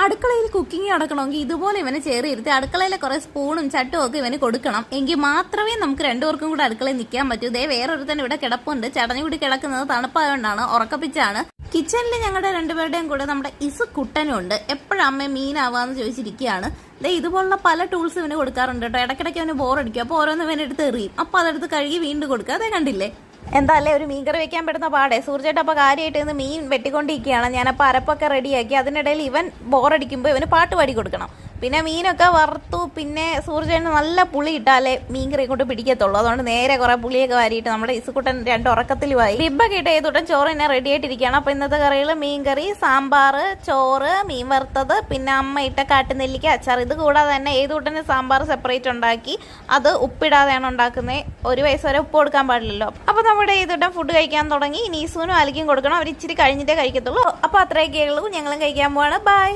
അടുക്കളയിൽ കുക്കിംഗ് നടക്കണമെങ്കിൽ ഇതുപോലെ ഇവനെ ചേറി ഇരുത്തി അടുക്കളയിലെ കുറെ സ്പൂണും ചട്ടും ഒക്കെ ഇവന് കൊടുക്കണം. എങ്കിൽ മാത്രമേ നമുക്ക് രണ്ടുപേർക്കും കൂടെ അടുക്കളയിൽ നിൽക്കാൻ പറ്റൂ. ഇതേ വേറൊരുത്തൻ ഇവിടെ കിടപ്പുണ്ട്. ചടഞ്ഞുകൂടി കിടക്കുന്നത് തണുപ്പായോണ്ടാണ്, ഉറക്കപ്പിച്ചാണ്. കിച്ചണിൽ ഞങ്ങളുടെ രണ്ടുപേരുടെയും കൂടെ നമ്മുടെ കുട്ടനും ഉണ്ട്. എപ്പോഴും അമ്മ മീനാവാന്ന് ചോദിച്ചിരിക്കുകയാണ്. ഇതുപോലുള്ള പല ടൂൾസ് ഇവന് കൊടുക്കാറുണ്ട് കേട്ടോ. ഇടയ്ക്കിടയ്ക്ക് അവന് ബോറടിക്കും. അപ്പോൾ ഓരോന്ന് ഇവനെടുത്ത് എറിയും. അപ്പോൾ അതെടുത്ത് കഴുകി വീണ്ടും കൊടുക്കുക. അതേ കണ്ടില്ലേ? എന്താ അല്ലേ ഒരു മീൻകറി വെക്കാൻ പറ്റുന്ന പാടെ. സൂർജേട്ട അപ്പോൾ കാര്യമായിട്ട് ഇന്ന് മീൻ വെട്ടിക്കൊണ്ടിരിക്കുകയാണ്. ഞാനപ്പോൾ അരപ്പൊക്കെ റെഡിയാക്കി. അതിനിടയിൽ ഇവൻ ബോറടിക്കുമ്പോൾ ഇവന് പാട്ട് പാടി കൊടുക്കണം. പിന്നെ മീനൊക്കെ വറുത്തു. പിന്നെ സൂർജേട്ടന് നല്ല പുളി ഇട്ടാലേ മീൻകറി കൊണ്ട് പിടിക്കത്തുള്ളൂ. അതുകൊണ്ട് നേരെ കുറെ പുളിയൊക്കെ വാരിയിട്ട് നമ്മുടെ ഇസുക്കുട്ടൻ രണ്ട് ഉറക്കത്തിലുമായി. റിബൊക്കെ ഇട്ട് ഏതുട്ടൻ ചോറ് തന്നെ റെഡി ആയിട്ടിരിക്കുകയാണ്. അപ്പോൾ ഇന്നത്തെ കറികൾ മീൻകറി, സാമ്പാർ, ചോറ്, മീൻ വറുത്തത്, പിന്നെ അമ്മ ഇട്ട കാട്ടുനെല്ലിക്ക അച്ചാർ. ഇത് കൂടാതെ തന്നെ ഏതുട്ടന് സാമ്പാർ സെപ്പറേറ്റ് ഉണ്ടാക്കി. അത് ഉപ്പിടാതെയാണ് ഉണ്ടാക്കുന്നത്. ഒരു വയസ്സ് വരെ ഉപ്പ് കൊടുക്കാൻ പാടില്ലല്ലോ. അപ്പോൾ നമ്മുടെ ഏതുട്ടൻ ഫുഡ് കഴിക്കാൻ തുടങ്ങി. ഇനി ഈസൂനും അലിക്കും കൊടുക്കണം. അവർ ഇച്ചിരി കഴിഞ്ഞിട്ടേ കഴിക്കത്തുള്ളൂ. അപ്പോൾ അത്രയൊക്കെ ഉള്ളൂ. ഞങ്ങളും കഴിക്കാൻ പോവാണ്. ബൈ.